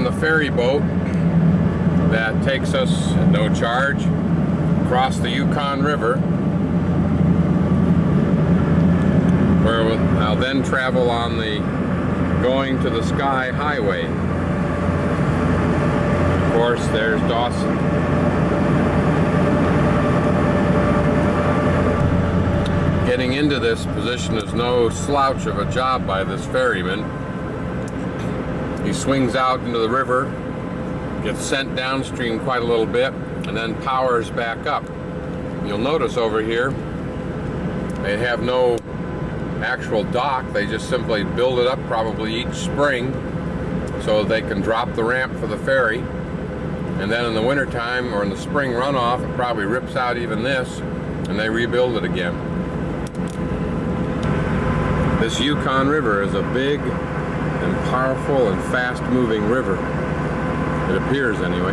on the ferry boat that takes us at no charge across the Yukon River, where I'll then travel on the Going to the Sky Highway. Of course, there's Dawson. Getting into this position is no slouch of a job by this ferryman. He swings out into the river, gets sent downstream quite a little bit, and then powers back up. You'll notice over here, they have no actual dock. They just simply build it up probably each spring so they can drop the ramp for the ferry. And then in the wintertime or in the spring runoff, it probably rips out even this, and they rebuild it again. This Yukon River is a big and powerful and fast-moving river. It appears, anyway.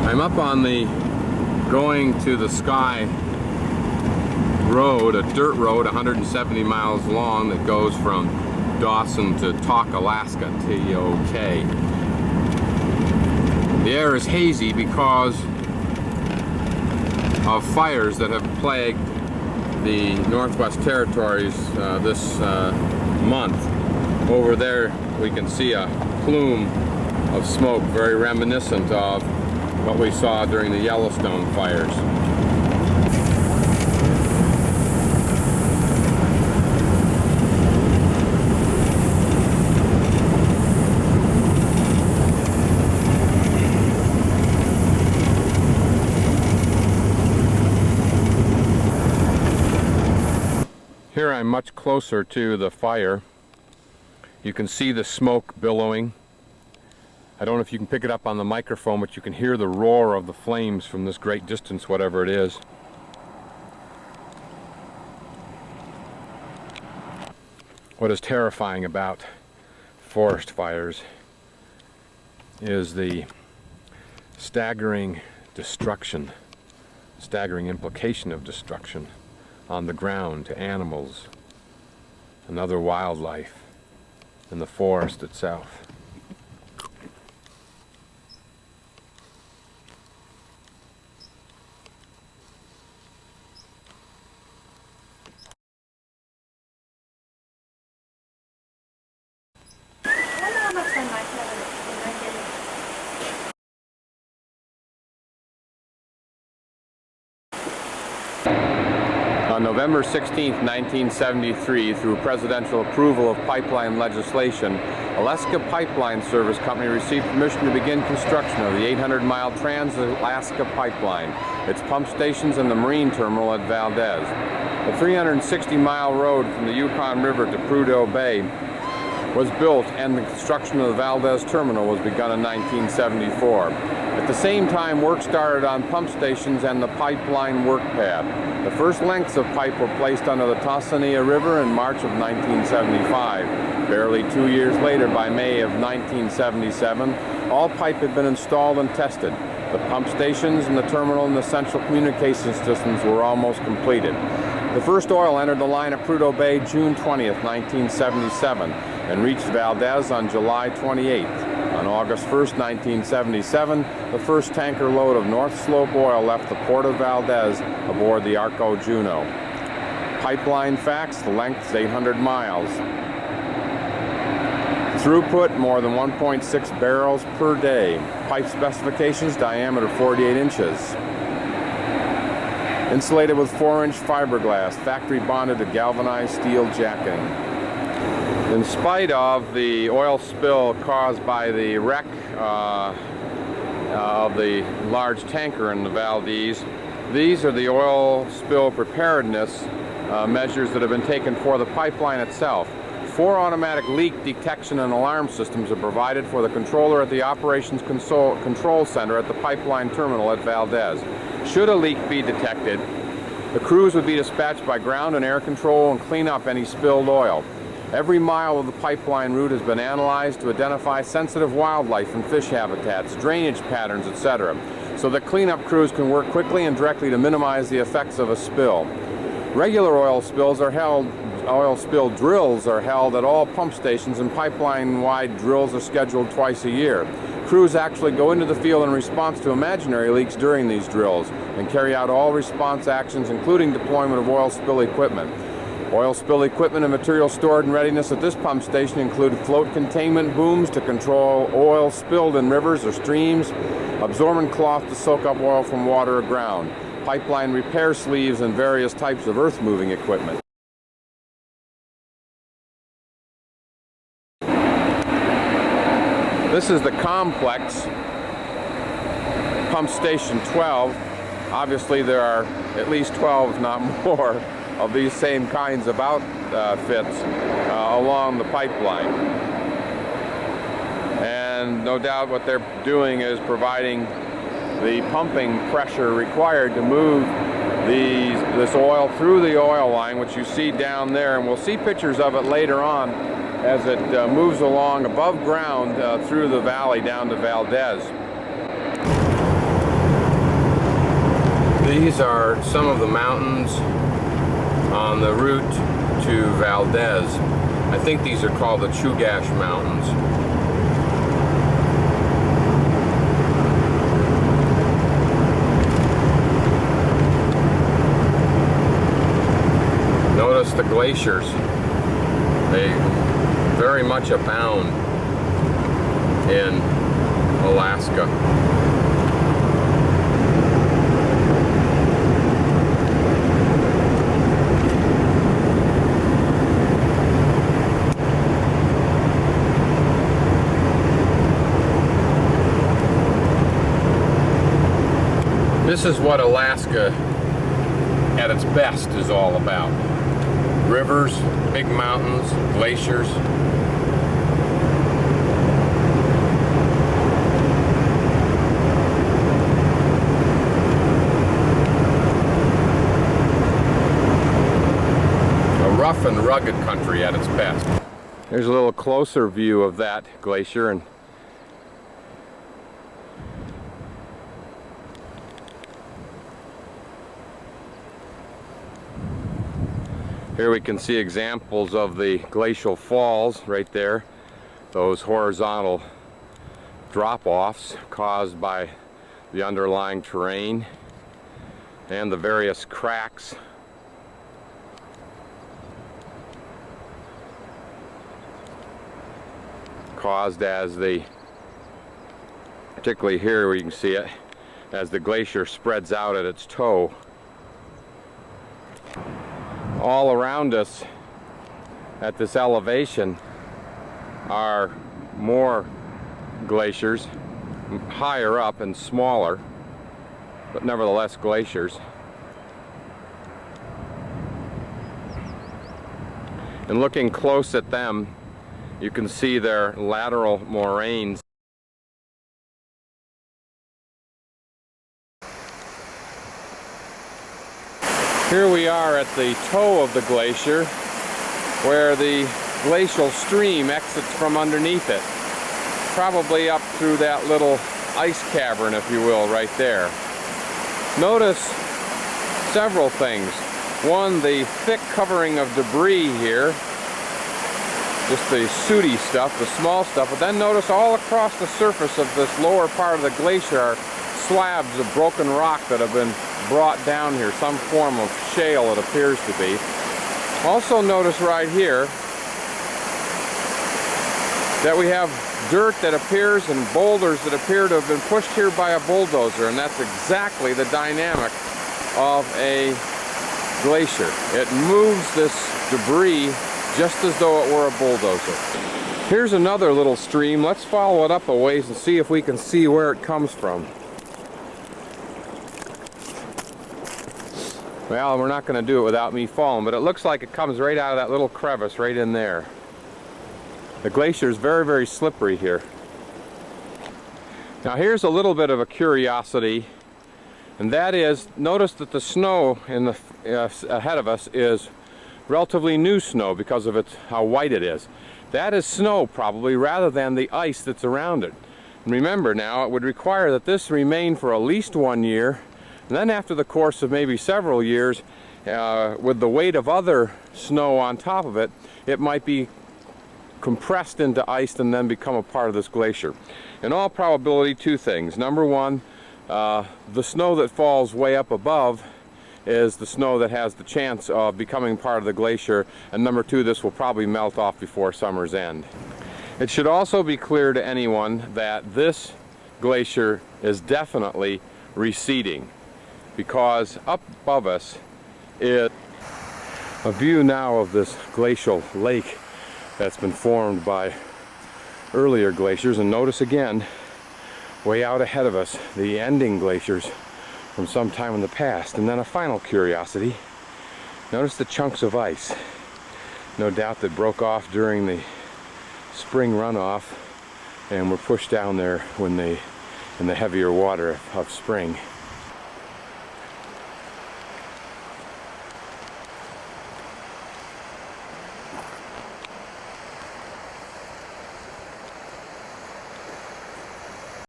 I'm up on the Going to the Sky road, a dirt road 170 miles long that goes from Dawson to Tok, Alaska, T-O-K. The air is hazy because of fires that have plagued the Northwest Territories this month. Over there we can see a plume of smoke, very reminiscent of what we saw during the Yellowstone fires. Here I'm much closer to the fire. You can see the smoke billowing. I don't know if you can pick it up on the microphone, but you can hear the roar of the flames from this great distance, whatever it is. What is terrifying about forest fires is the staggering destruction, staggering implication of destruction on the ground to animals and other wildlife and the forest itself. On November 16, 1973, through presidential approval of pipeline legislation, Alaska Pipeline Service Company received permission to begin construction of the 800-mile Trans-Alaska Pipeline, its pump stations, and the marine terminal at Valdez. The 360-mile road from the Yukon River to Prudhoe Bay was built, and the construction of the Valdez terminal was begun in 1974. At the same time, work started on pump stations and the pipeline work pad. The first lengths of pipe were placed under the Tasania River in March of 1975. Barely 2 years later, by May of 1977, all pipe had been installed and tested. The pump stations and the terminal and the central communication systems were almost completed. The first oil entered the line at Prudhoe Bay June 20th, 1977, and reached Valdez on July 28th. On August 1st, 1977, the first tanker load of North Slope oil left the port of Valdez aboard the Arco Juno. Pipeline facts: the length is 800 miles. Throughput, more than 1.6 barrels per day. Pipe specifications: diameter 48 inches. Insulated with 4-inch fiberglass, factory bonded to galvanized steel jacketing. In spite of the oil spill caused by the wreck of the large tanker in the Valdez, these are the oil spill preparedness measures that have been taken for the pipeline itself. 4 automatic leak detection and alarm systems are provided for the controller at the operations control center at the pipeline terminal at Valdez. Should a leak be detected, the crews would be dispatched by ground and air control and clean up any spilled oil. Every mile of the pipeline route has been analyzed to identify sensitive wildlife and fish habitats, drainage patterns, etc., so that cleanup crews can work quickly and directly to minimize the effects of a spill. Regular oil spills are oil spill drills are held at all pump stations, and pipeline-wide drills are scheduled twice a year. Crews actually go into the field in response to imaginary leaks during these drills and carry out all response actions, including deployment of oil spill equipment. Oil spill equipment and materials stored in readiness at this pump station include float containment booms to control oil spilled in rivers or streams, absorbent cloth to soak up oil from water or ground, pipeline repair sleeves, and various types of earth-moving equipment. This is the complex, pump station 12. Obviously there are at least 12, if not more, of these same kinds of outfits along the pipeline. And no doubt what they're doing is providing the pumping pressure required to move this oil through the oil line, which you see down there, and we'll see pictures of it later on as it moves along above ground through the valley down to Valdez. These are some of the mountains on the route to Valdez. I think these are called the Chugach Mountains. Notice the glaciers. They very much abound in Alaska. This is what Alaska at its best is all about. Rivers, big mountains, glaciers. A rough and rugged country at its best. Here's a little closer view of that glacier, and here we can see examples of the glacial falls right there, those horizontal drop-offs caused by the underlying terrain and the various cracks caused as particularly here where you can see it, as the glacier spreads out at its toe. All around us at this elevation are more glaciers, higher up and smaller, but nevertheless glaciers. And looking close at them, you can see their lateral moraines. Here we are at the toe of the glacier, where the glacial stream exits from underneath it, probably up through that little ice cavern, if you will, right there. Notice several things. One, the thick covering of debris here, just the sooty stuff, the small stuff, but then notice all across the surface of this lower part of the glacier are slabs of broken rock that have been brought down here, some form of shale it appears to be. Also notice right here that we have dirt that appears and boulders that appear to have been pushed here by a bulldozer, and that's exactly the dynamic of a glacier. It moves this debris just as though it were a bulldozer. Here's another little stream. Let's follow it up a ways and see if we can see where it comes from. Well, we're not going to do it without me falling, but it looks like it comes right out of that little crevice right in there. The glacier is very, very slippery here. Now here's a little bit of a curiosity, and that is, notice that the snow in the ahead of us is relatively new snow because of how white it is. That is snow probably, rather than the ice that's around it. And remember now, it would require that this remain for at least 1 year, and then after the course of maybe several years, with the weight of other snow on top of it, it might be compressed into ice and then become a part of this glacier. In all probability, two things. Number one, the snow that falls way up above is the snow that has the chance of becoming part of the glacier, and number two, this will probably melt off before summer's end. It should also be clear to anyone that this glacier is definitely receding, because up above us is a view now of this glacial lake that's been formed by earlier glaciers. And notice again, way out ahead of us, the ending glaciers from some time in the past. And then a final curiosity, notice the chunks of ice, no doubt that broke off during the spring runoff and were pushed down there when in the heavier water of spring.